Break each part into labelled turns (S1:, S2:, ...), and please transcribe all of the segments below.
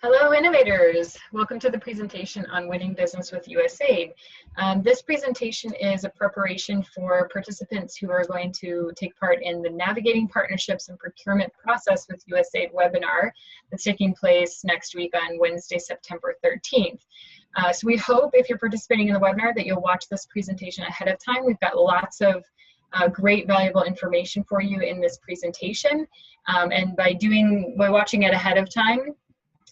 S1: Hello, innovators. Welcome to the presentation on winning business with USAID. This presentation is a preparation for participants who are going to take part in the Navigating Partnerships and Procurement Process with USAID webinar that's taking place next week on Wednesday, September 13th. So we hope if you're participating in the webinar that you'll watch this presentation ahead of time. We've got lots of great valuable information for you in this presentation. And by watching it ahead of time,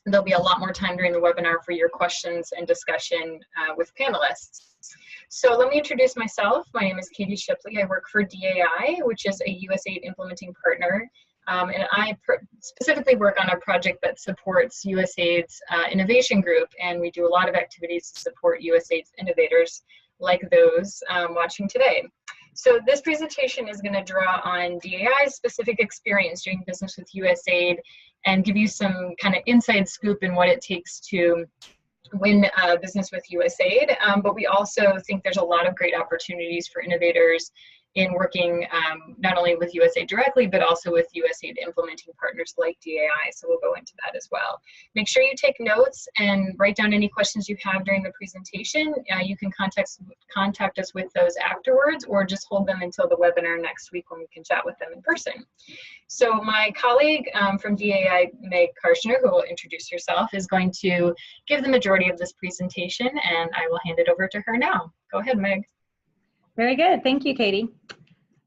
S1: there'll be a lot more time during the webinar for your questions and discussion with panelists. So let me introduce myself. My name is Katie Shipley. I work for DAI, which is a USAID implementing partner. And I specifically work on a project that supports USAID's innovation group. And we do a lot of activities to support USAID's innovators like those watching today. So this presentation is going to draw on DAI's specific experience doing business with USAID and give you some kind of inside scoop in what it takes to win business with USAID. But we also think there's a lot of great opportunities for innovators in working not only with USAID directly, but also with USAID implementing partners like DAI. So we'll go into that as well. Make sure you take notes and write down any questions you have during the presentation. You can contact us with those afterwards, or just hold them until the webinar next week when we can chat with them in person. So my colleague from DAI, Meg Karchner, who will introduce herself, is going to give the majority of this presentation, and I will hand it over to her now. Go ahead, Meg.
S2: Very good. Thank you, Katie.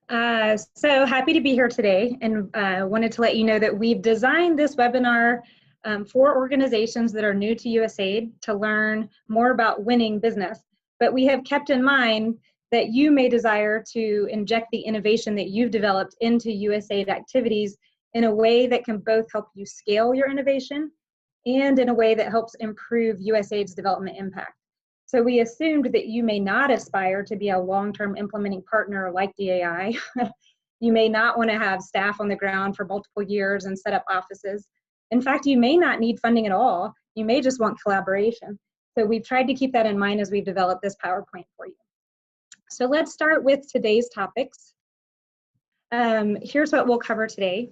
S2: So happy to be here today, and wanted to let you know that we've designed this webinar for organizations that are new to USAID to learn more about winning business. But we have kept in mind that you may desire to inject the innovation that you've developed into USAID activities in a way that can both help you scale your innovation and in a way that helps improve USAID's development impact. So we assumed that you may not aspire to be a long-term implementing partner like DAI. You may not want to have staff on the ground for multiple years and set up offices. In fact, you may not need funding at all. You may just want collaboration. So we've tried to keep that in mind as we've developed this PowerPoint for you. So let's start with today's topics. Here's what we'll cover today.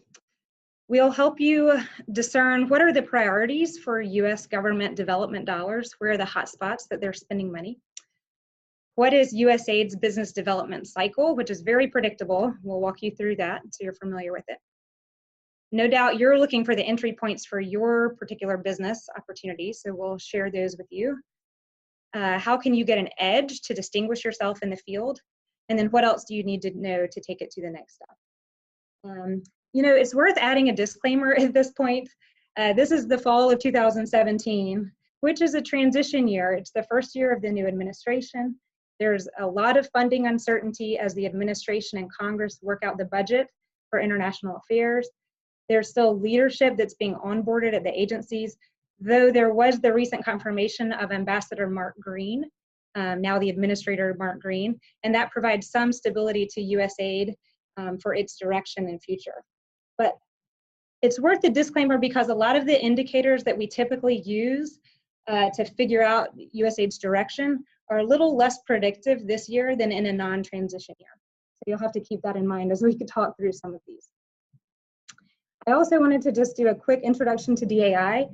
S2: We'll help you discern what are the priorities for US government development dollars, where are the hot spots that they're spending money. What is USAID's business development cycle, which is very predictable. We'll walk you through that so you're familiar with it. No doubt you're looking for the entry points for your particular business opportunities, so we'll share those with you. How can you get an edge to distinguish yourself in the field? And then what else do you need to know to take it to the next step? You know, it's worth adding a disclaimer at this point. This is the fall of 2017, which is a transition year. It's the first year of the new administration. There's a lot of funding uncertainty as the administration and Congress work out the budget for international affairs. There's still leadership that's being onboarded at the agencies, though there was the recent confirmation of Ambassador Mark Green, now the Administrator Mark Green, and that provides some stability to USAID for its direction and future. But it's worth the disclaimer because a lot of the indicators that we typically use to figure out USAID's direction are a little less predictive this year than in a non-transition year. So you'll have to keep that in mind as we could talk through some of these. I also wanted to just do a quick introduction to DAI.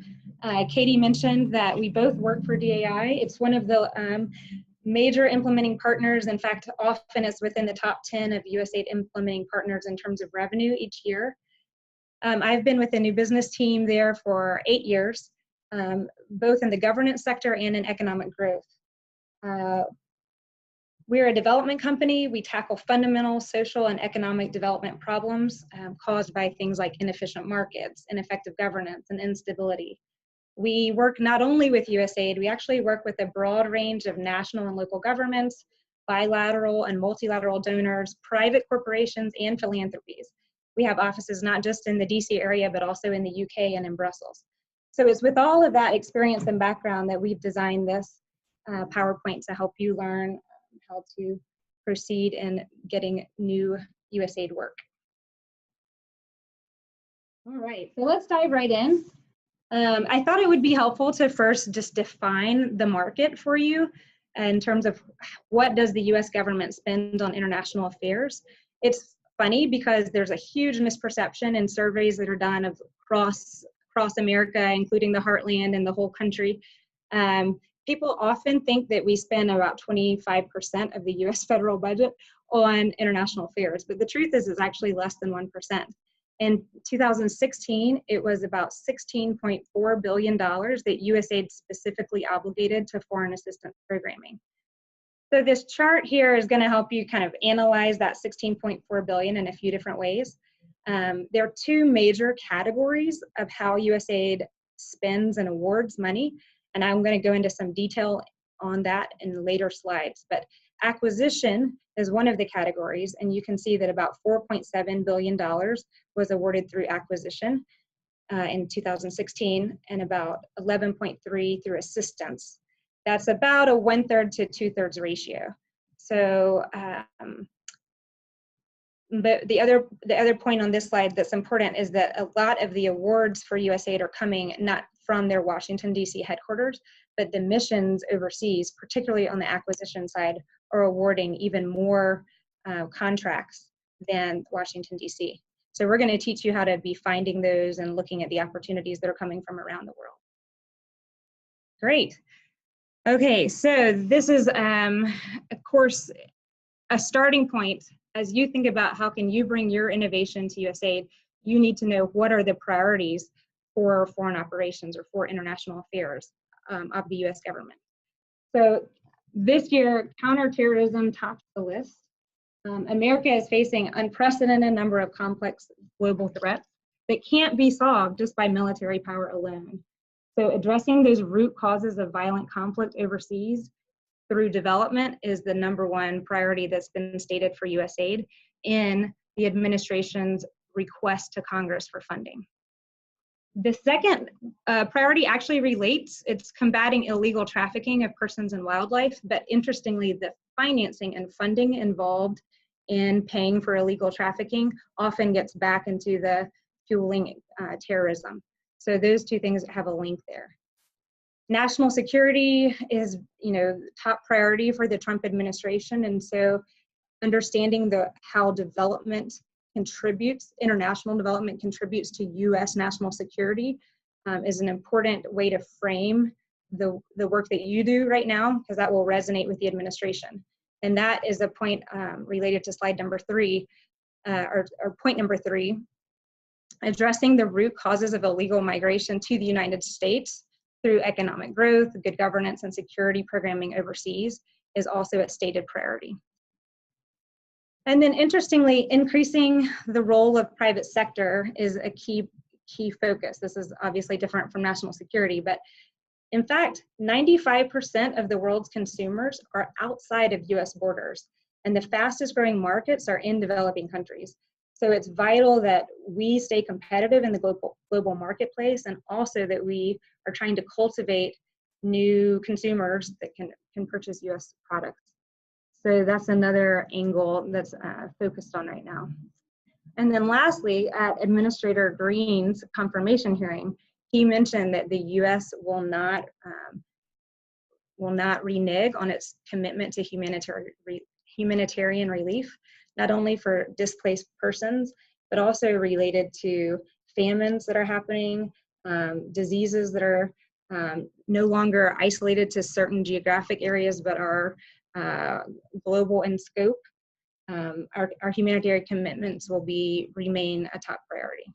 S2: Katie mentioned that we both work for DAI. It's one of the major implementing partners. In fact, often it's within the top 10 of USAID implementing partners in terms of revenue each year. I've been with the new business team there for 8 years, both in the governance sector and in economic growth. We're a development company. We tackle fundamental social and economic development problems caused by things like inefficient markets, ineffective governance, and instability. We work not only with USAID, we actually work with a broad range of national and local governments, bilateral and multilateral donors, private corporations, and philanthropies. We have offices not just in the DC area, but also in the UK and in Brussels. So it's with all of that experience and background that we've designed this PowerPoint to help you learn how to proceed in getting new USAID work. All right, so let's dive right in. I thought it would be helpful to first just define the market for you in terms of what does the US government spend on international affairs. It's funny because there's a huge misperception in surveys that are done across across America, including the heartland and the whole country. People often think that we spend about 25% of the US federal budget on international affairs, but the truth is it's actually less than 1%. In 2016, it was about $16.4 billion that USAID specifically obligated to foreign assistance programming. So this chart here is going to help you kind of analyze that $16.4 billion in a few different ways. There are two major categories of how USAID spends and awards money, and I'm going to go into some detail on that in later slides. But acquisition is one of the categories, and you can see that about $4.7 billion was awarded through acquisition in 2016, and about 11.3 through assistance. That's about a 1/3 to 2/3 ratio. So, but the other point on this slide that's important is that a lot of the awards for USAID are coming not from their Washington, D.C. headquarters, but the missions overseas, particularly on the acquisition side, are awarding even more contracts than Washington, D.C. So we're going to teach you how to be finding those and looking at the opportunities that are coming from around the world. Great. Okay, so this is, of course, a starting point. As you think about how can you bring your innovation to USAID, you need to know what are the priorities for foreign operations or for international affairs of the US government. So this year, counterterrorism tops the list. America is facing unprecedented number of complex global threats that can't be solved just by military power alone. So addressing those root causes of violent conflict overseas through development is the #1 priority that's been stated for USAID in the administration's request to Congress for funding. The second priority actually relates, it's combating illegal trafficking of persons and wildlife, but interestingly, the financing and funding involved in paying for illegal trafficking often gets back into the fueling terrorism. So those two things have a link there. National security is, top priority for the Trump administration, and so understanding how development contributes, international development contributes to U.S. national security is an important way to frame the work that you do right now, because that will resonate with the administration. And that is a point related to slide number 3, or point number 3, addressing the root causes of illegal migration to the United States through economic growth, good governance, and security programming overseas is also a stated priority. And then interestingly, increasing the role of private sector is a key focus. This is obviously different from national security, but in fact, 95% of the world's consumers are outside of US borders, and the fastest growing markets are in developing countries. So it's vital that we stay competitive in the global marketplace, and also that we are trying to cultivate new consumers that can purchase US products. So that's another angle that's focused on right now. And then lastly, at Administrator Green's confirmation hearing, he mentioned that the US will not renege on its commitment to humanitarian relief, not only for displaced persons, but also related to famines that are happening, diseases that are no longer isolated to certain geographic areas, but are global in scope. Our humanitarian commitments will remain a top priority.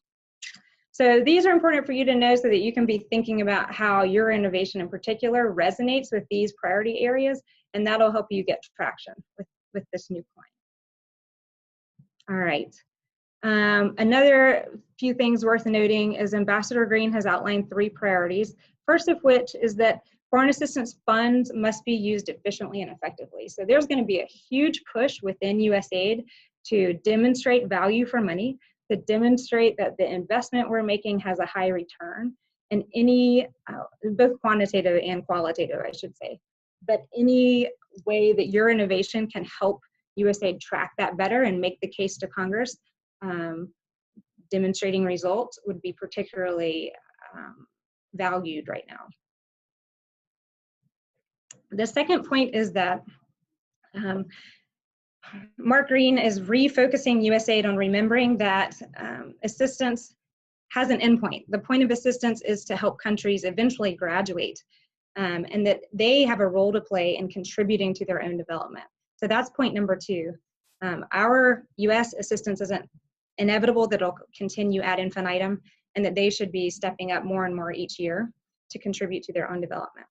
S2: So these are important for you to know so that you can be thinking about how your innovation in particular resonates with these priority areas, and that'll help you get traction with this new client. All right. Another few things worth noting is Ambassador Green has outlined 3 priorities. First of which is that foreign assistance funds must be used efficiently and effectively. So there's going to be a huge push within USAID to demonstrate value for money, to demonstrate that the investment we're making has a high return, and both quantitative and qualitative, I should say. But any way that your innovation can help USAID track that better and make the case to Congress, demonstrating results would be particularly valued right now. The second point is that Mark Green is refocusing USAID on remembering that assistance has an endpoint. The point of assistance is to help countries eventually graduate, and that they have a role to play in contributing to their own development. So that's point number 2. Our US assistance isn't inevitable that it'll continue ad infinitum, and that they should be stepping up more and more each year to contribute to their own development.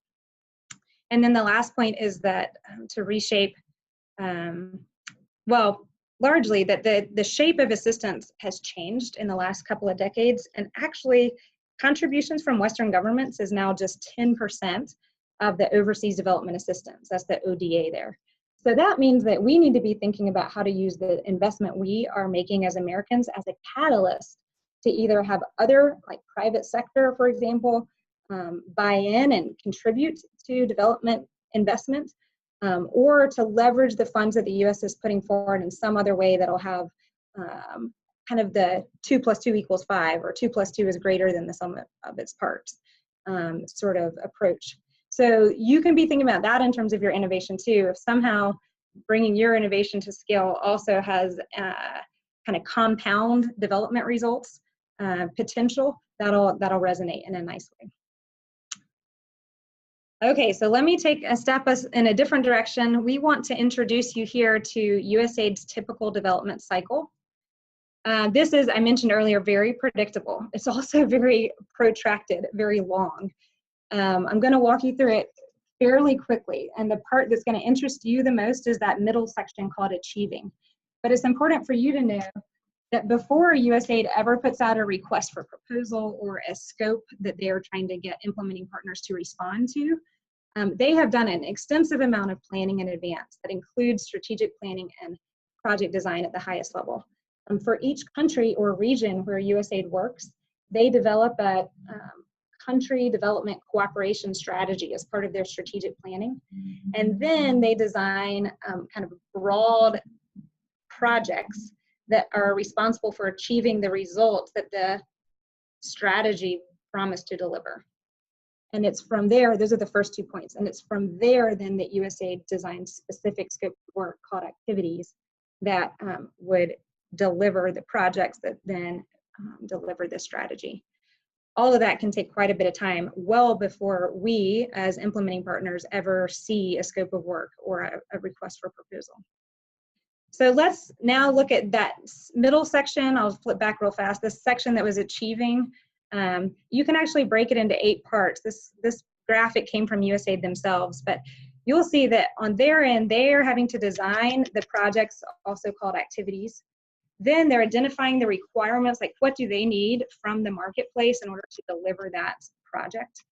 S2: And then the last point is that to reshape, well, largely that the shape of assistance has changed in the last couple of decades, and actually contributions from Western governments is now just 10% of the overseas development assistance. That's the ODA there. So that means that we need to be thinking about how to use the investment we are making as Americans as a catalyst to either have other, like private sector, for example, buy in and contribute to development investment, or to leverage the funds that the US is putting forward in some other way that'll have kind of the 2 + 2 = 5, or 2 + 2 is greater than the sum of its parts sort of approach. So you can be thinking about that in terms of your innovation too. If somehow bringing your innovation to scale also has kind of compound development results potential, that'll resonate in a nice way. Okay, so let me take a step in a different direction. We want to introduce you here to USAID's typical development cycle. This is, I mentioned earlier, very predictable. It's also very protracted, very long. I'm going to walk you through it fairly quickly, and the part that's going to interest you the most is that middle section called achieving. But it's important for you to know that before USAID ever puts out a request for proposal or a scope that they are trying to get implementing partners to respond to, they have done an extensive amount of planning in advance that includes strategic planning and project design at the highest level. For each country or region where USAID works, they develop a country development cooperation strategy as part of their strategic planning. And then they design kind of broad projects that are responsible for achieving the results that the strategy promised to deliver. And it's from there, those are the first 2 points, and it's from there then that USAID designs specific scope of work called activities that would deliver the projects that then deliver the strategy. All of that can take quite a bit of time, well before we as implementing partners ever see a scope of work or a request for proposal. So let's now look at that middle section. I'll flip back real fast. This section that was achieving, you can actually break it into 8 parts. This graphic came from USAID themselves, but you'll see that on their end, they are having to design the projects, also called activities. Then they're identifying the requirements, like what do they need from the marketplace in order to deliver that project.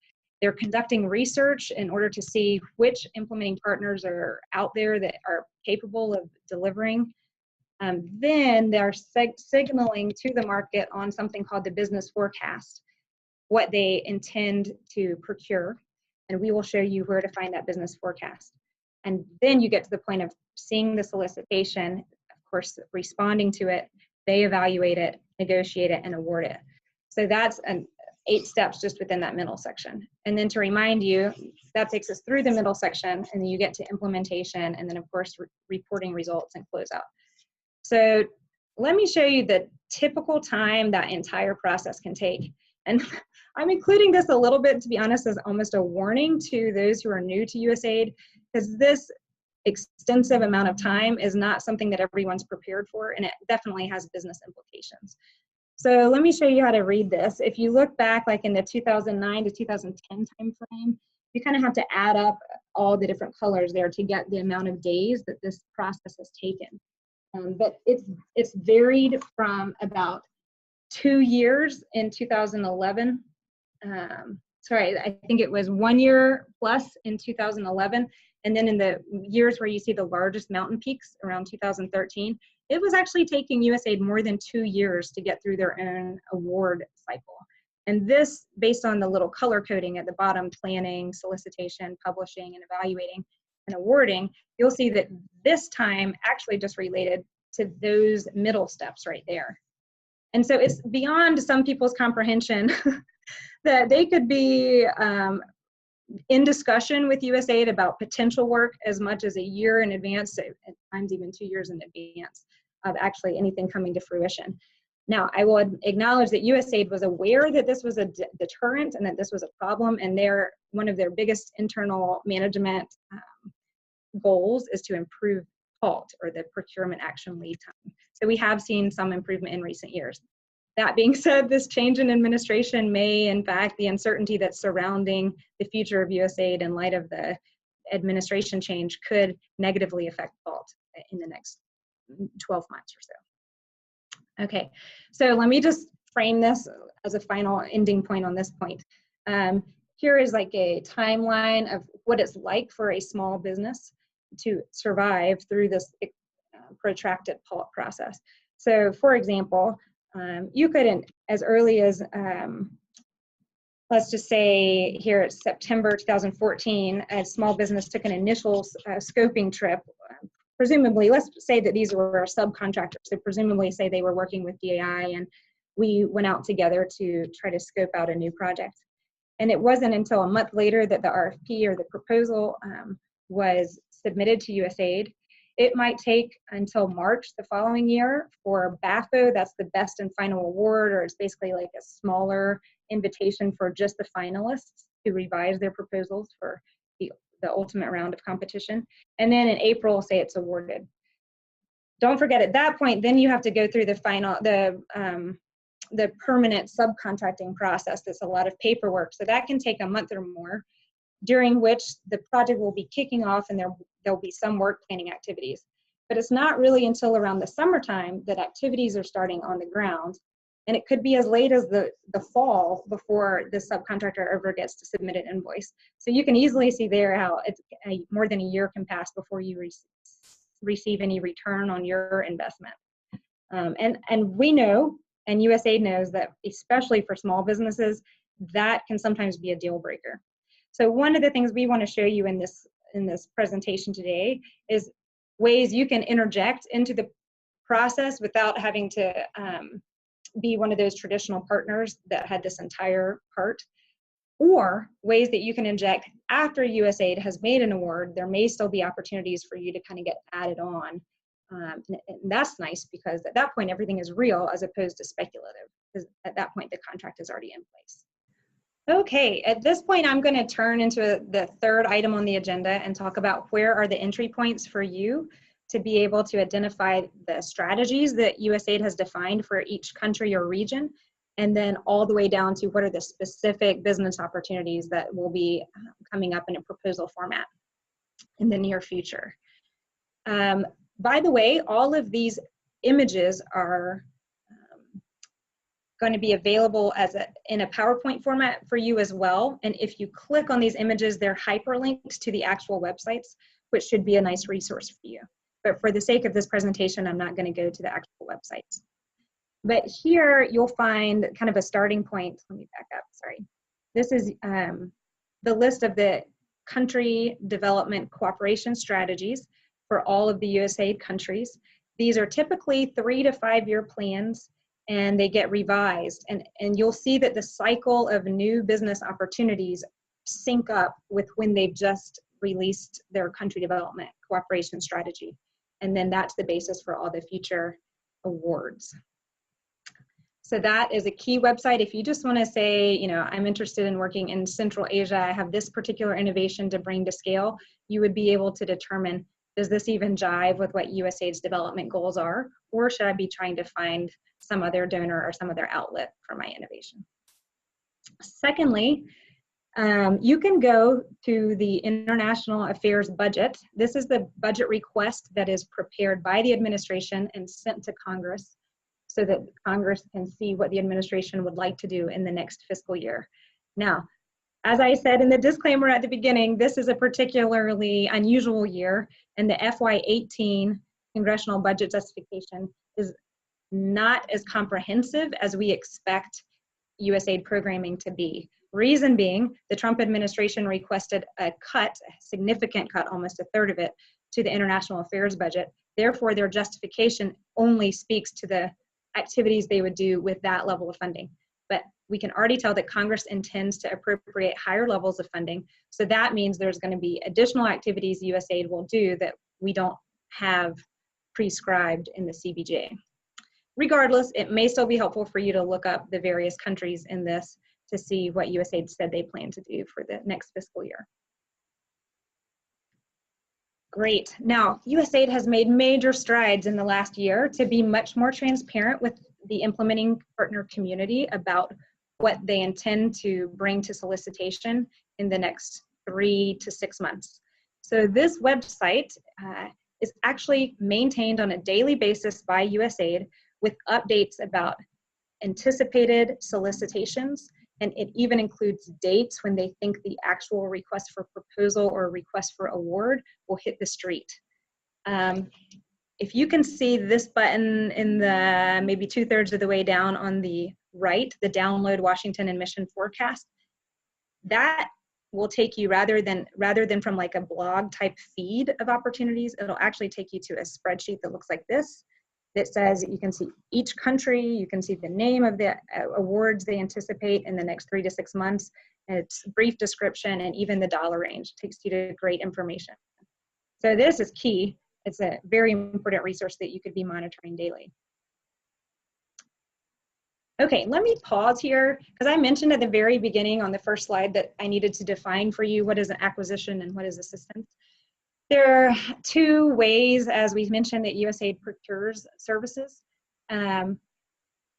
S2: They're conducting research in order to see which implementing partners are out there that are capable of delivering. Then they're signaling to the market on something called the business forecast, what they intend to procure. And we will show you where to find that business forecast. And then you get to the point of seeing the solicitation, of course, responding to it, they evaluate it, negotiate it, and award it. So that's 8 steps just within that middle section. And then to remind you, that takes us through the middle section, and then you get to implementation, and then of course, reporting results and closeout. So let me show you the typical time that entire process can take. And I'm including this a little bit, to be honest, as almost a warning to those who are new to USAID, because this extensive amount of time is not something that everyone's prepared for, and it definitely has business implications. So let me show you how to read this. If you look back like in the 2009 to 2010 timeframe, you kind of have to add up all the different colors there to get the amount of days that this process has taken. But it's varied from about 2 years in 2011. Sorry, I think it was 1 year plus in 2011. And then in the years where you see the largest mountain peaks around 2013, it was actually taking USAID more than 2 years to get through their own award cycle. And this, based on the little color coding at the bottom, planning, solicitation, publishing, and evaluating and awarding, you'll see that this time actually just related to those middle steps right there. And so it's beyond some people's comprehension that they could be in discussion with USAID about potential work as much as a year in advance, at times even 2 years in advance of actually anything coming to fruition. Now, I will acknowledge that USAID was aware that this was a deterrent and that this was a problem, and one of their biggest internal management goals is to improve PALT, or the procurement action lead time. So we have seen some improvement in recent years. That being said, this change in administration may, in fact, the uncertainty that's surrounding the future of USAID in light of the administration change could negatively affect PALT in the next 12 months or so. Okay, so let me just frame this as a final ending point on this point. Here is like a timeline of what it's like for a small business to survive through this protracted PALT process. So for example, you could, as early as, let's just say here it's September 2014, a small business took an initial scoping trip. Presumably, let's say that these were subcontractors, so presumably say they were working with DAI, and we went out together to try to scope out a new project. And it wasn't until a month later that the RFP, or the proposal, was submitted to USAID. It might take until March the following year for BAFO, that's the best and final award, or it's basically like a smaller invitation for just the finalists to revise their proposals for the ultimate round of competition. And then in April, say it's awarded. Don't forget, at that point, then you have to go through the permanent subcontracting process. That's a lot of paperwork. So that can take a month or more, during which the project will be kicking off and there'll be some work planning activities. But it's not really until around the summertime that activities are starting on the ground. And it could be as late as the fall before the subcontractor ever gets to submit an invoice. So you can easily see there how it's more than a year can pass before you receive any return on your investment. And we know, and USAID knows, that especially for small businesses, that can sometimes be a deal breaker. So one of the things we want to show you in this presentation today is ways you can interject into the process without having to be one of those traditional partners that had this entire part, or ways that you can inject after USAID has made an award. There may still be opportunities for you to kind of get added on. And that's nice, because at that point everything is real as opposed to speculative, because at that point the contract is already in place. Okay, at this point I'm going to turn into the third item on the agenda and talk about where are the entry points for you to be able to identify the strategies that USAID has defined for each country or region, and then all the way down to what are the specific business opportunities that will be coming up in a proposal format in the near future. By the way, all of these images are going to be available in a PowerPoint format for you as well. And if you click on these images, they're hyperlinked to the actual websites, which should be a nice resource for you. But for the sake of this presentation, I'm not going to go to the actual websites. But here you'll find kind of a starting point. Let me back up, sorry. This is the list of the country development cooperation strategies for all of the USAID countries. These are typically 3 to 5 year plans, and they get revised. And you'll see that the cycle of new business opportunities sync up with when they've just released their country development cooperation strategy. And then that's the basis for all the future awards. So that is a key website. If you just want to say, you know, I'm interested in working in Central Asia, I have this particular innovation to bring to scale, you would be able to determine, does this even jive with what USAID's development goals are? Or should I be trying to find some other donor or some other outlet for my innovation? Secondly, you can go to the International Affairs budget. This is the budget request that is prepared by the administration and sent to Congress so that Congress can see what the administration would like to do in the next fiscal year. Now, as I said in the disclaimer at the beginning, this is a particularly unusual year, and the FY18 congressional budget justification is not as comprehensive as we expect USAID programming to be. Reason being, the Trump administration requested a significant cut, almost a third of it, to the international affairs budget. Therefore, their justification only speaks to the activities they would do with that level of funding. But we can already tell that Congress intends to appropriate higher levels of funding. So that means there's going to be additional activities USAID will do that we don't have prescribed in the CBJ. regardless, it may still be helpful for you to look up the various countries in this to see what USAID said they plan to do for the next fiscal year. Great. Now, USAID has made major strides in the last year to be much more transparent with the implementing partner community about what they intend to bring to solicitation in the next 3 to 6 months. So this website is actually maintained on a daily basis by USAID with updates about anticipated solicitations, and it even includes dates when they think the actual request for proposal or request for award will hit the street. If you can see this button in the maybe 2/3 of the way down on the right, the download Washington and Mission forecast, that will take you rather than from like a blog type feed of opportunities, it'll actually take you to a spreadsheet that looks like this. That says you can see each country, you can see the name of the awards they anticipate in the next 3 to 6 months, and it's a brief description and even the dollar range. It takes you to great information. So this is key. It's a very important resource that you could be monitoring daily. Okay, let me pause here because I mentioned at the very beginning on the first slide that I needed to define for you what is an acquisition and what is assistance. There are 2 ways, as we mentioned, that USAID procures services. I'm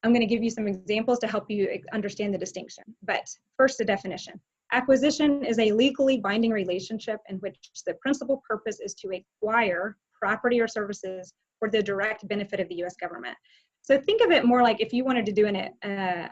S2: going to give you some examples to help you understand the distinction. But first, the definition. Acquisition is a legally binding relationship in which the principal purpose is to acquire property or services for the direct benefit of the US government. So think of it more like if you wanted to do an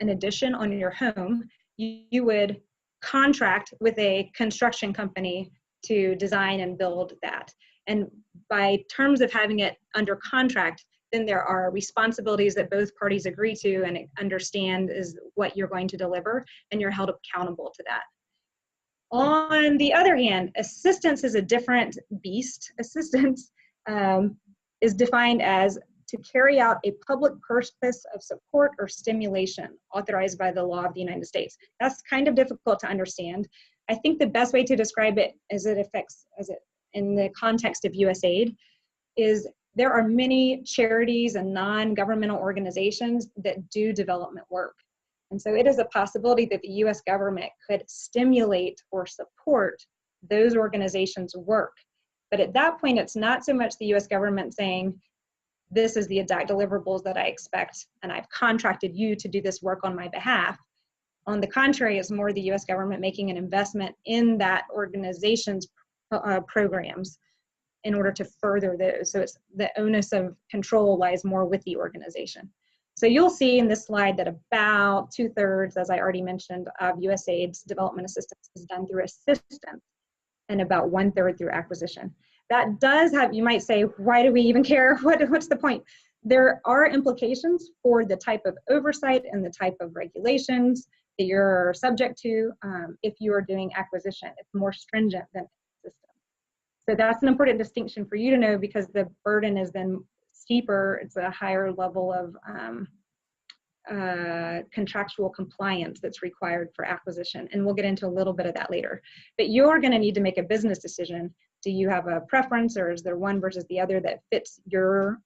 S2: addition on your home, you would contract with a construction company to design and build that. And by terms of having it under contract, then there are responsibilities that both parties agree to and understand is what you're going to deliver, and you're held accountable to that. On the other hand, assistance is a different beast. Assistance is defined as to carry out a public purpose of support or stimulation authorized by the law of the United States. That's kind of difficult to understand. I think the best way to describe it as it affects, in the context of USAID, is there are many charities and non-governmental organizations that do development work. And so it is a possibility that the US government could stimulate or support those organizations' work. But at that point, it's not so much the US government saying, this is the exact deliverables that I expect, and I've contracted you to do this work on my behalf. On the contrary, it's more the US government making an investment in that organization's programs in order to further those. So it's the onus of control lies more with the organization. So you'll see in this slide that about 2/3, as I already mentioned, of USAID's development assistance is done through assistance and about 1/3 through acquisition. That does have, you might say, why do we even care? What's the point? There are implications for the type of oversight and the type of regulations that you're subject to if you are doing acquisition. It's more stringent than assistance. So that's an important distinction for you to know because the burden is then steeper. It's a higher level of contractual compliance that's required for acquisition. And we'll get into a little bit of that later. But you're going to need to make a business decision. Do you have a preference, or is there one versus the other that fits your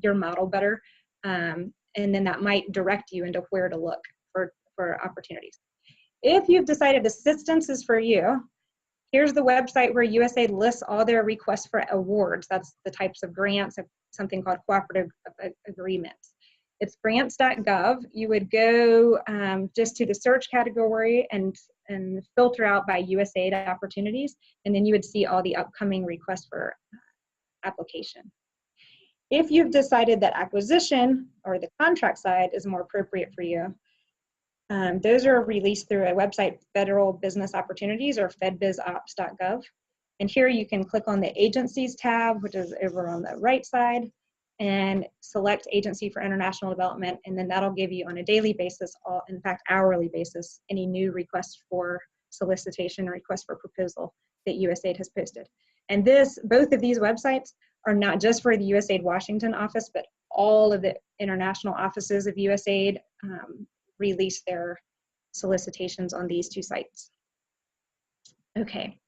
S2: model better? And then that might direct you into where to look for opportunities. If you've decided assistance is for you, here's the website where USAID lists all their requests for awards. That's the types of grants, something called cooperative agreements. It's grants.gov. You would go just to the search category and filter out by USAID opportunities, and then you would see all the upcoming requests for application. If you've decided that acquisition or the contract side is more appropriate for you, those are released through a website, Federal Business Opportunities or fedbizops.gov. And here you can click on the Agencies tab, which is over on the right side, and select Agency for International Development, and then that'll give you on a daily basis, in fact hourly basis, any new requests for solicitation or request for proposal that USAID has posted. And both of these websites are not just for the USAID Washington office, but all of the international offices of USAID release their solicitations on these 2 sites. Okay.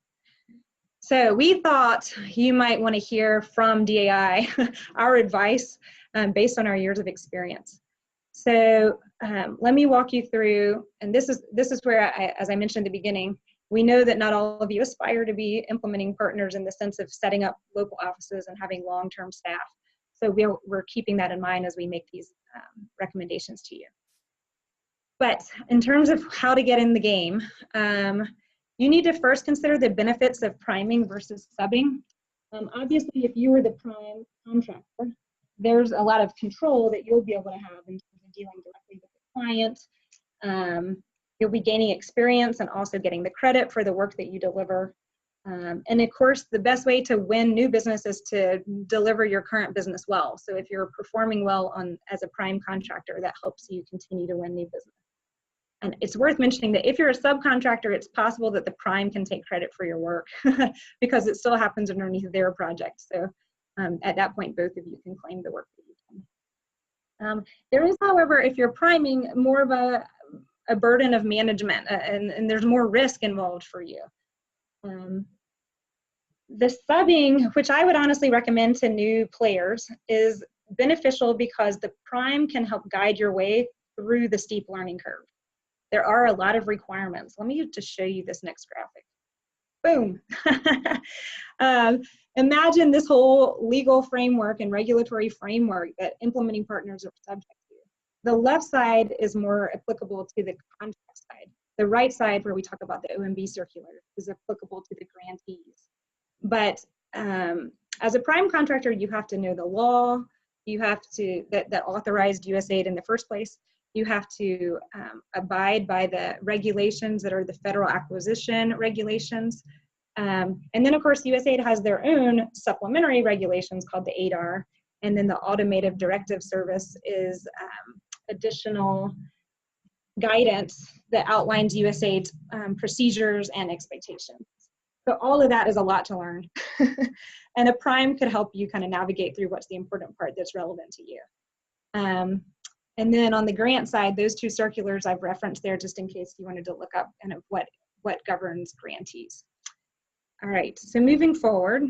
S2: So we thought you might want to hear from DAI our advice based on our years of experience. So let me walk you through, and this is where, as I mentioned at the beginning, we know that not all of you aspire to be implementing partners in the sense of setting up local offices and having long-term staff. So we're keeping that in mind as we make these recommendations to you. But in terms of how to get in the game, you need to first consider the benefits of priming versus subbing. Obviously, if you were the prime contractor, there's a lot of control that you'll be able to have in terms of dealing directly with the client. You'll be gaining experience and also getting the credit for the work that you deliver. And of course, the best way to win new business is to deliver your current business well. So if you're performing well as a prime contractor, that helps you continue to win new business. And it's worth mentioning that if you're a subcontractor, it's possible that the prime can take credit for your work because it still happens underneath their project. So at that point, both of you can claim the work that you've done. There is, however, if you're priming, more of a burden of management and there's more risk involved for you. The subbing, which I would honestly recommend to new players, is beneficial because the prime can help guide your way through the steep learning curve. There are a lot of requirements. Let me just show you this next graphic. Boom. Imagine this whole legal framework and regulatory framework that implementing partners are subject to. The left side is more applicable to the contract side. The right side, where we talk about the OMB circular, is applicable to the grantees. But as a prime contractor, you have to know the law. You have to, that authorized USAID in the first place. You have to abide by the regulations that are the federal acquisition regulations. And then, of course, USAID has their own supplementary regulations called the ADAR. And then the Automated Directive Service is additional guidance that outlines USAID's procedures and expectations. So all of that is a lot to learn. And a prime could help you kind of navigate through what's the important part that's relevant to you. And then on the grant side, those two circulars I've referenced there just in case you wanted to look up kind of what governs grantees. All right, so moving forward,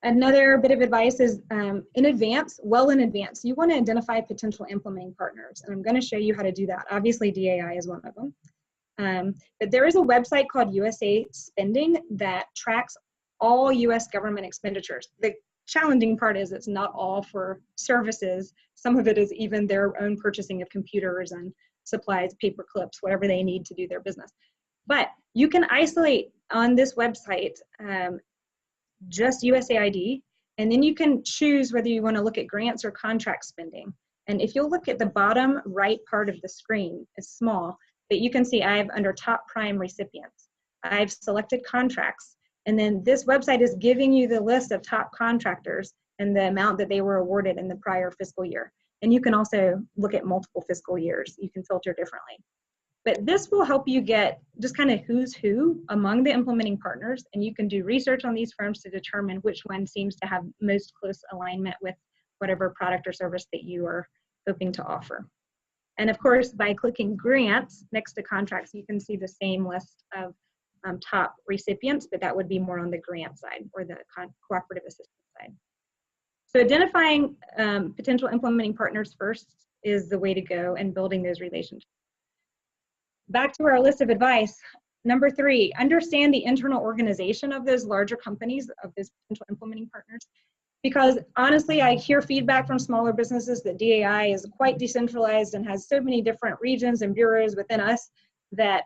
S2: another bit of advice is in advance, you want to identify potential implementing partners. And I'm going to show you how to do that. Obviously, DAI is one of them. But there is a website called USA Spending that tracks all US government expenditures. The challenging part is it's not all for services. Some of it is even their own purchasing of computers and supplies, paper clips, whatever they need to do their business. But you can isolate on this website just USAID, and then you can choose whether you want to look at grants or contract spending. And if you'll look at the bottom right part of the screen, it's small, but you can see I have under top prime recipients. I've selected contracts, and then this website is giving you the list of top contractors and the amount that they were awarded in the prior fiscal year. And you can also look at multiple fiscal years. You can filter differently. But this will help you get just kind of who's who among the implementing partners, and you can do research on these firms to determine which one seems to have most close alignment with whatever product or service that you are hoping to offer. And of course, by clicking grants next to contracts, you can see the same list of top recipients, but that would be more on the grant side or the cooperative assistance side. So identifying potential implementing partners first is the way to go and building those relationships. Back to our list of advice. Number 3, understand the internal organization of those larger companies, of those potential implementing partners. Because honestly, I hear feedback from smaller businesses that DAI is quite decentralized and has so many different regions and bureaus within us that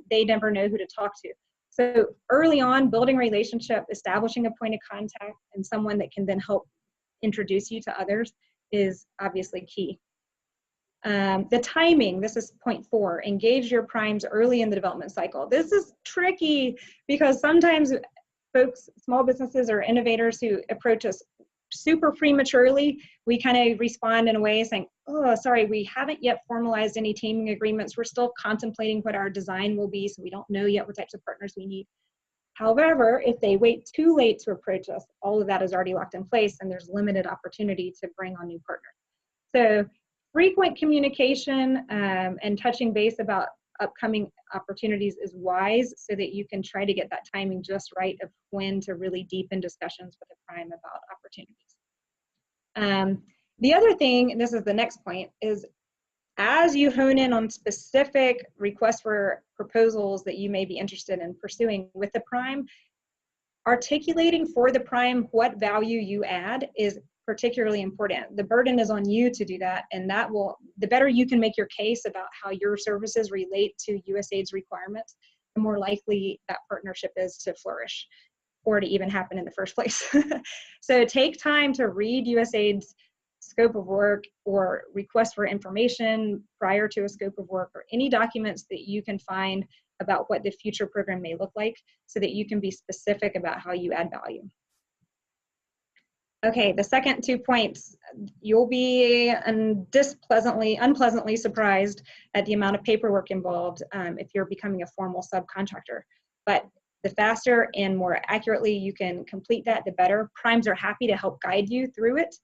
S2: they never know who to talk to. So early on, building a relationship, establishing a point of contact, and someone that can then help introduce you to others is obviously key. The timing, this is point 4, engage your primes early in the development cycle. This is tricky because sometimes folks, small businesses or innovators who approach us super prematurely, we kind of respond in a way saying, oh, sorry, we haven't yet formalized any teaming agreements. We're still contemplating what our design will be, so we don't know yet what types of partners we need. However, if they wait too late to approach us, all of that is already locked in place and there's limited opportunity to bring on new partners. So frequent communication and touching base about upcoming opportunities is wise so that you can try to get that timing just right of when to really deepen discussions with a prime about opportunities. The other thing, and this is the next point, is as you hone in on specific requests for proposals that you may be interested in pursuing with the prime, articulating for the prime what value you add is particularly important. The burden is on you to do that, and that will, the better you can make your case about how your services relate to USAID's requirements, the more likely that partnership is to flourish or to even happen in the first place. So take time to read USAID's scope of work or request for information prior to a scope of work, or any documents that you can find about what the future program may look like, so that you can be specific about how you add value. Okay, the second 2 points, you'll be unpleasantly surprised at the amount of paperwork involved if you're becoming a formal subcontractor. But the faster and more accurately you can complete that, the better. Primes are happy to help guide you through it,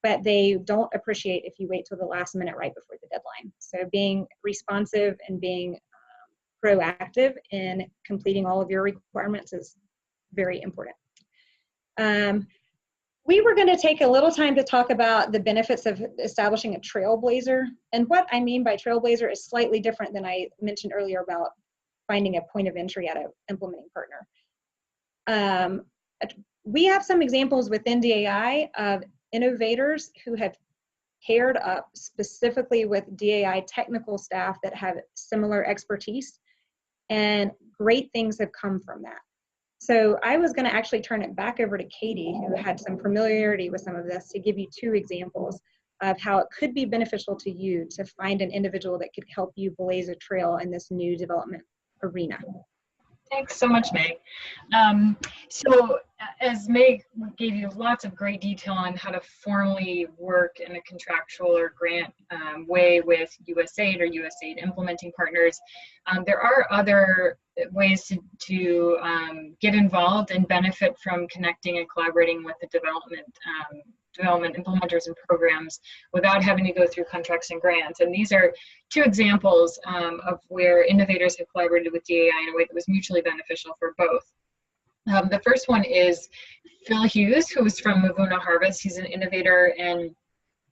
S2: but they don't appreciate if you wait till the last minute right before the deadline. So being responsive and being proactive in completing all of your requirements is very important. We were going to take a little time to talk about the benefits of establishing a trailblazer. And what I mean by trailblazer is slightly different than I mentioned earlier about finding a point of entry at an implementing partner. We have some examples within DAI of innovators who have paired up specifically with DAI technical staff that have similar expertise, and great things have come from that. So I was going to actually turn it back over to Katie, who had some familiarity with some of this, to give you 2 examples of how it could be beneficial to you to find an individual that could help you blaze a trail in this new development arena.
S1: Thanks so much, Meg. So as Meg gave you lots of great detail on how to formally work in a contractual or grant way with USAID or USAID implementing partners, there are other ways to get involved and benefit from connecting and collaborating with the development implementers and programs without having to go through contracts and grants. And these are 2 examples of where innovators have collaborated with DAI in a way that was mutually beneficial for both. The first one is Phil Hughes, who is from Mavuna Harvest. He's an innovator, and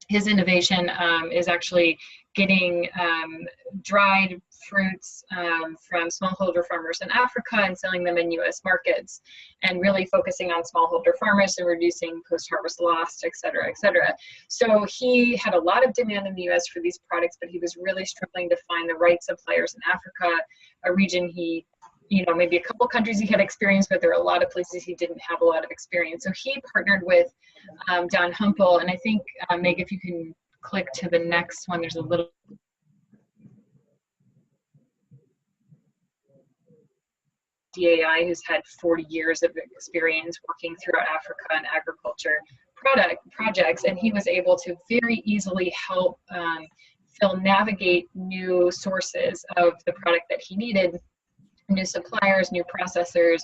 S1: his innovation is actually getting dried fruits from smallholder farmers in Africa and selling them in US markets, and really focusing on smallholder farmers and reducing post-harvest loss, et cetera, et cetera. So he had a lot of demand in the US for these products, but he was really struggling to find the right suppliers in Africa, a region he, maybe a couple countries he had experience with. There are a lot of places he didn't have a lot of experience. So he partnered with Don Humpel, and I think, Meg, if you can click to the next one, there's a little DAI, who's had 40 years of experience working throughout Africa on agriculture projects, and he was able to very easily help Phil navigate new sources of the product that he needed, new suppliers, new processors.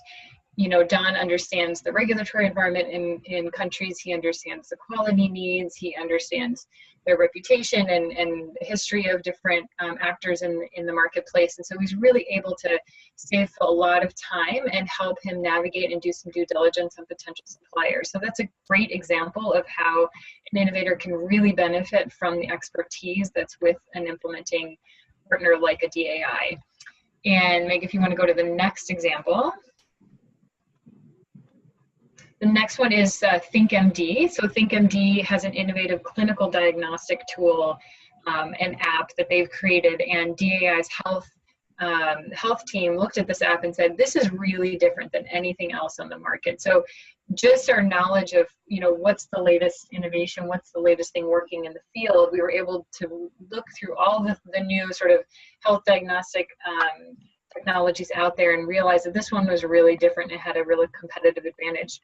S1: Don understands the regulatory environment in countries. He understands the quality needs. He understands their reputation and the history of different actors in the marketplace. And so he's really able to save Phil a lot of time and help him navigate and do some due diligence on potential suppliers. So that's a great example of how an innovator can really benefit from the expertise that's with an implementing partner like a DAI. And Meg, if you want to go to the next example. The next one is ThinkMD. So ThinkMD has an innovative clinical diagnostic tool and app that they've created, and DAI's health team looked at this app and said, this is really different than anything else on the market. So just our knowledge of, what's the latest innovation, what's the latest thing working in the field, we were able to look through all the new sort of health diagnostic technologies out there and realize that this one was really different and had a really competitive advantage.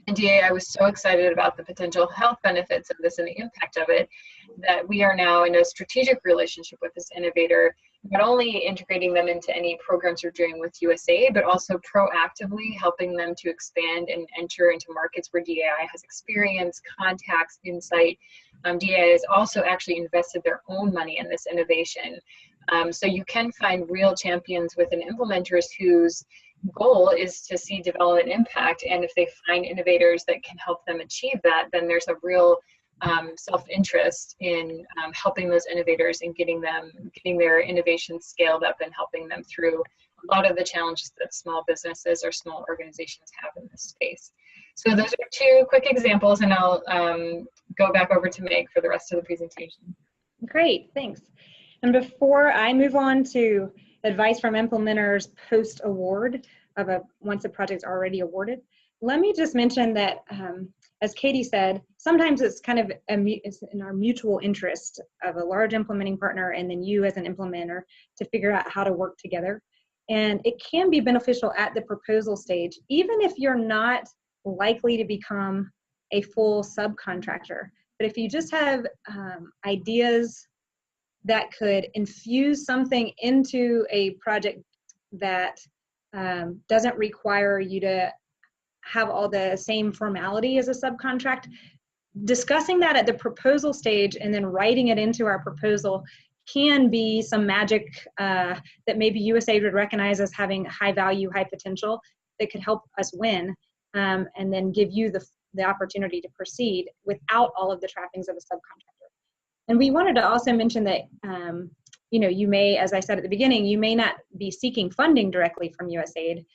S1: And DAI was so excited about the potential health benefits of this and the impact of it that we are now in a strategic relationship with this innovator, not only integrating them into any programs we're doing with USAID, but also proactively helping them to expand and enter into markets where DAI has experience, contacts, insight. DAI has also actually invested their own money in this innovation. So you can find real champions within implementers whose goal is to see development impact, and if they find innovators that can help them achieve that, then there's a real self-interest in helping those innovators and getting their innovations scaled up and helping them through a lot of the challenges that small businesses or small organizations have in this space. So those are two quick examples, and I'll go back over to Meg for the rest of the presentation.
S2: Great, thanks. And before I move on to advice from implementers post-award once a project's already awarded, let me just mention that, as Katie said, sometimes it's kind of it's in our mutual interest of a large implementing partner and then you as an implementer to figure out how to work together. And it can be beneficial at the proposal stage, even if you're not likely to become a full subcontractor. But if you just have ideas that could infuse something into a project that doesn't require you to have all the same formality as a subcontract, discussing that at the proposal stage and then writing it into our proposal can be some magic that maybe USAID would recognize as having high value, high potential that could help us win, and then give you the opportunity to proceed without all of the trappings of a subcontractor. And we wanted to also mention that you know, you may, as I said at the beginning, you may not be seeking funding directly from USAID.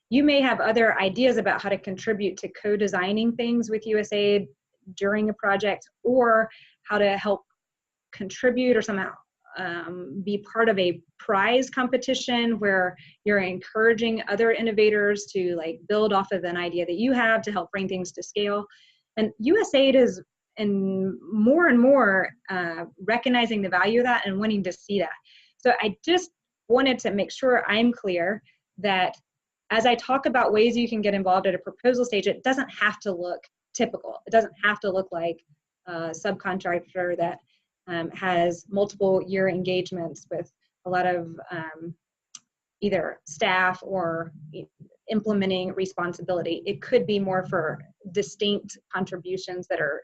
S2: You may have other ideas about how to contribute to co-designing things with USAID during a project, or how to help contribute or somehow be part of a prize competition where you're encouraging other innovators to like build off of an idea that you have to help bring things to scale. And USAID is and more recognizing the value of that and wanting to see that. So I just wanted to make sure I'm clear that as I talk about ways you can get involved at a proposal stage, it doesn't have to look typical. It doesn't have to look like a subcontractor that has multiple year engagements with a lot of either staff or implementing responsibility. It could be more for distinct contributions that are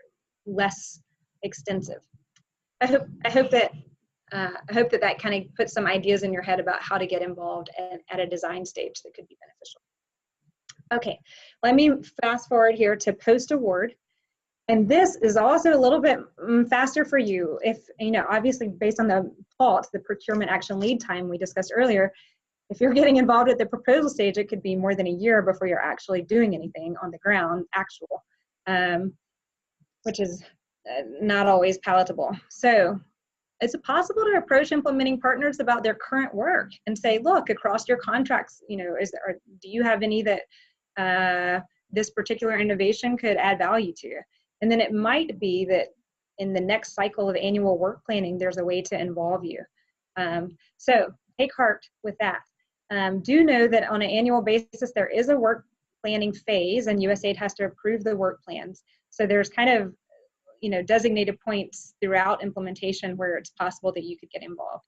S2: less extensive. I hope that that kind of puts some ideas in your head about how to get involved at a design stage that could be beneficial. Okay, let me fast forward here to post-award. And this is also a little bit faster for you. If, you know, obviously based on the PALT, the procurement action lead time we discussed earlier, if you're getting involved at the proposal stage, it could be more than a year before you're actually doing anything on the ground, actual, which is not always palatable. So it's possible to approach implementing partners about their current work and say, look, across your contracts, you know, do you have any that this particular innovation could add value to? And then it might be that in the next cycle of annual work planning, there's a way to involve you. So take heart with that. Do know that on an annual basis, there is a work planning phase and USAID has to approve the work plans. So there's kind of, you know, designated points throughout implementation where it's possible that you could get involved.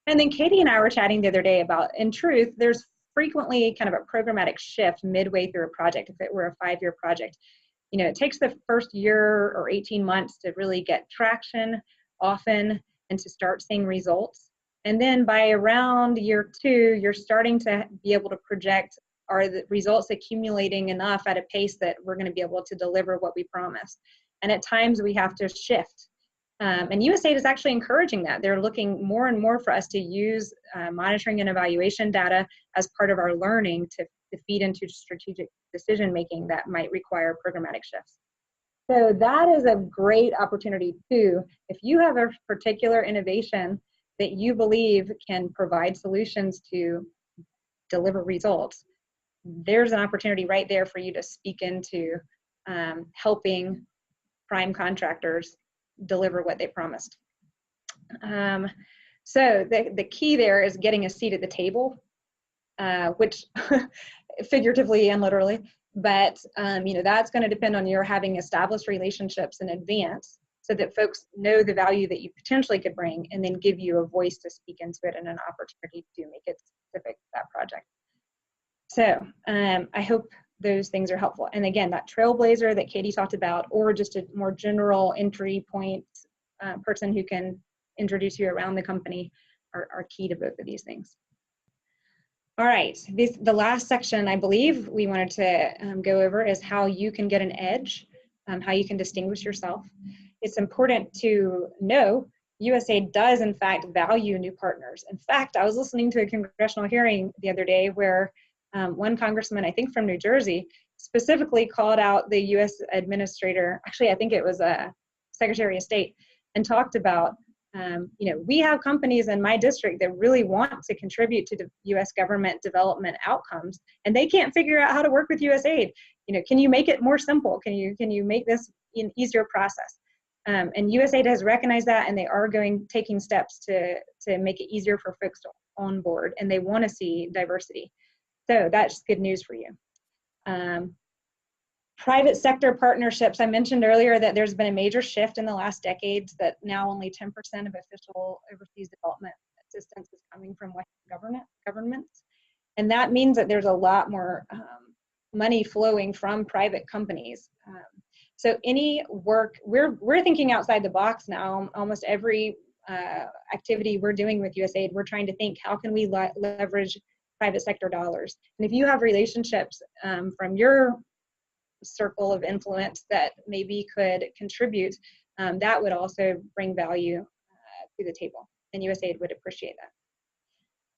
S2: And then Katie and I were chatting the other day about, in truth, there's frequently kind of a programmatic shift midway through a project. If it were a 5-year project, you know, it takes the first year or 18 months to really get traction often and to start seeing results. And then by around year 2, you're starting to be able to project, are the results accumulating enough at a pace that we're going to be able to deliver what we promised. And at times we have to shift. And USAID is actually encouraging that. They're looking more and more for us to use monitoring and evaluation data as part of our learning to feed into strategic decision-making that might require programmatic shifts. So that is a great opportunity too. If you have a particular innovation that you believe can provide solutions to deliver results, there's an opportunity right there for you to speak into helping prime contractors deliver what they promised. So the key there is getting a seat at the table, which figuratively and literally, but you know, that's going to depend on your having established relationships in advance so that folks know the value that you potentially could bring and then give you a voice to speak into it and an opportunity to make it specific to that project. So I hope those things are helpful. And again, that trailblazer that Katie talked about, or just a more general entry point person who can introduce you around the company are key to both of these things. All right, the last section I believe we wanted to go over is how you can get an edge how you can distinguish yourself. It's important to know USAID does in fact value new partners. In fact, I was listening to a congressional hearing the other day where one congressman, I think from New Jersey, specifically called out the US administrator, actually I think it was a Secretary of State, and talked about, we have companies in my district that really want to contribute to the US government development outcomes, and they can't figure out how to work with USAID. Can you make it more simple? Can you make this an easier process? And USAID has recognized that, and they are taking steps to make it easier for folks to onboard, and they want to see diversity. So that's good news for you. Private sector partnerships, I mentioned earlier that there's been a major shift in the last decades, that now only 10% of official overseas development assistance is coming from Western governments. And that means that there's a lot more money flowing from private companies. So any work, we're thinking outside the box now. Almost every activity we're doing with USAID, we're trying to think, how can we leverage private sector dollars? And if you have relationships from your circle of influence that maybe could contribute, that would also bring value to the table, and USAID would appreciate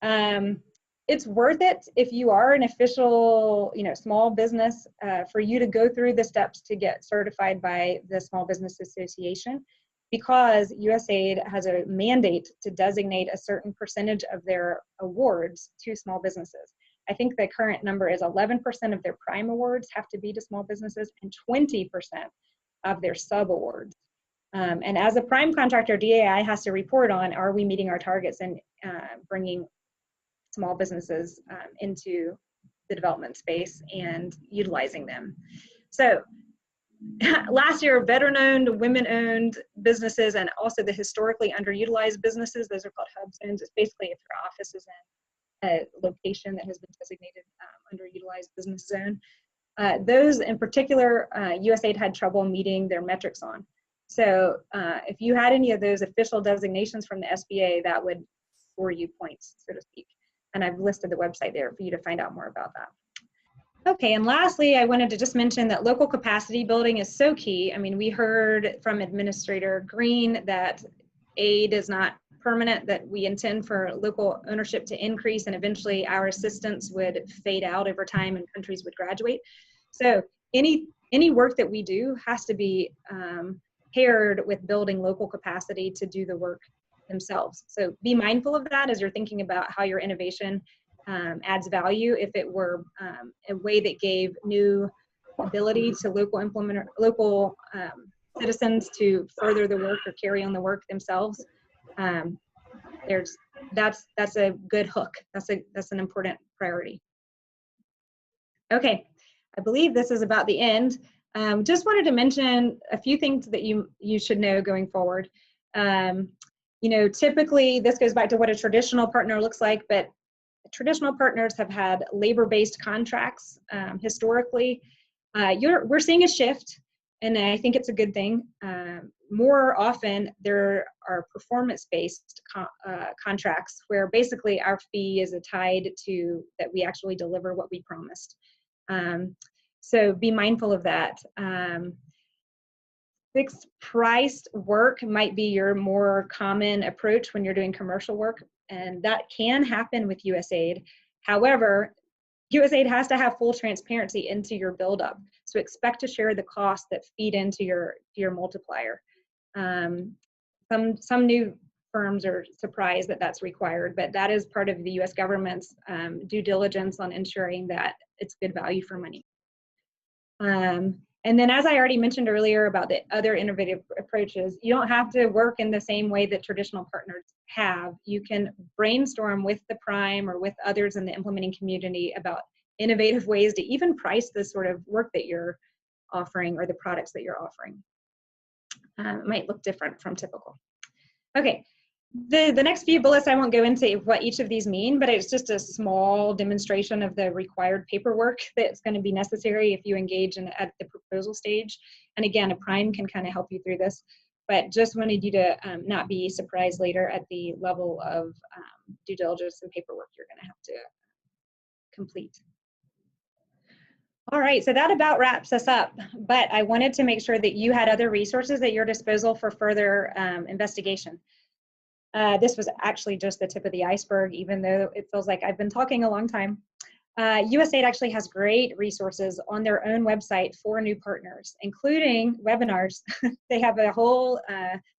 S2: that. It's worth it if you are an official, small business, for you to go through the steps to get certified by the Small Business Association, because USAID has a mandate to designate a certain percentage of their awards to small businesses. I think the current number is 11% of their prime awards have to be to small businesses, and 20% of their sub awards. And as a prime contractor, DAI has to report on, are we meeting our targets and bringing small businesses into the development space and utilizing them. So last year, veteran-owned, women-owned businesses, and also the historically underutilized businesses, those are called hub zones. It's basically if your office is in a location that has been designated underutilized business zone. Those in particular, USAID had trouble meeting their metrics on. So if you had any of those official designations from the SBA, that would score you points, so to speak. And I've listed the website there for you to find out more about that. Okay, and lastly, I wanted to just mention that local capacity building is so key. I mean, we heard from Administrator Green that aid is not permanent, that we intend for local ownership to increase, and eventually our assistance would fade out over time and countries would graduate. So any work that we do has to be paired with building local capacity to do the work themselves. So be mindful of that as you're thinking about how your innovation adds value. If it were a way that gave new ability to local citizens to further the work or carry on the work themselves, that's a good hook. That's an important priority. Okay, I believe this is about the end. Just wanted to mention a few things that you should know going forward. Typically this goes back to what a traditional partner looks like, but traditional partners have had labor-based contracts historically. We're seeing a shift, and I think it's a good thing. More often there are performance-based contracts where basically our fee is tied to that we actually deliver what we promised. So be mindful of that. Fixed priced work might be your more common approach when you're doing commercial work, and that can happen with USAID. However, USAID has to have full transparency into your buildup. So expect to share the costs that feed into your multiplier. Some new firms are surprised that that's required, but that is part of the US government's due diligence on ensuring that it's good value for money. And then, as I already mentioned earlier about the other innovative approaches, you don't have to work in the same way that traditional partners have. You can brainstorm with the prime or with others in the implementing community about innovative ways to even price the sort of work that you're offering or the products that you're offering. It might look different from typical. Okay. The next few bullets, I won't go into what each of these mean, but it's just a small demonstration of the required paperwork that's going to be necessary if you engage at the proposal stage. And again, a prime can kind of help you through this, but just wanted you to not be surprised later at the level of due diligence and paperwork you're going to have to complete. All right, so that about wraps us up, but I wanted to make sure that you had other resources at your disposal for further investigation. This was actually just the tip of the iceberg, even though it feels like I've been talking a long time. USAID actually has great resources on their own website for new partners, including webinars. They have a whole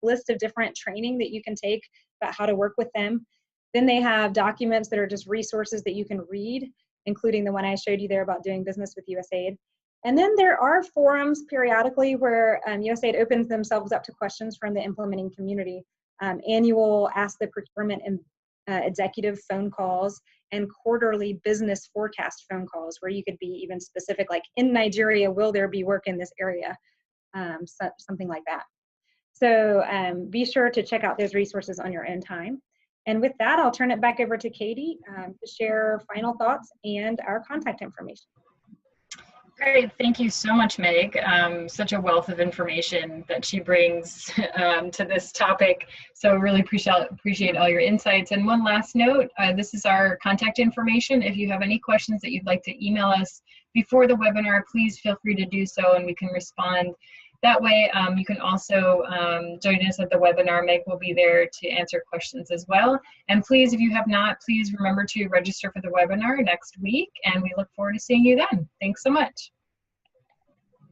S2: list of different training that you can take about how to work with them. Then they have documents that are just resources that you can read, including the one I showed you there about doing business with USAID. And then there are forums periodically where USAID opens themselves up to questions from the implementing community. Annual Ask the Procurement and executive phone calls, and quarterly business forecast phone calls where you could be even specific, like in Nigeria, will there be work in this area? Something like that. So be sure to check out those resources on your own time. And with that, I'll turn it back over to Katie to share final thoughts and our contact information.
S1: Great, thank you so much, Meg. Such a wealth of information that she brings to this topic. So really appreciate all your insights. And one last note, this is our contact information. If you have any questions that you'd like to email us before the webinar, please feel free to do so and we can respond. That way, you can also join us at the webinar. Meg will be there to answer questions as well. And please, if you have not, please remember to register for the webinar next week, and we look forward to seeing you then. Thanks so much.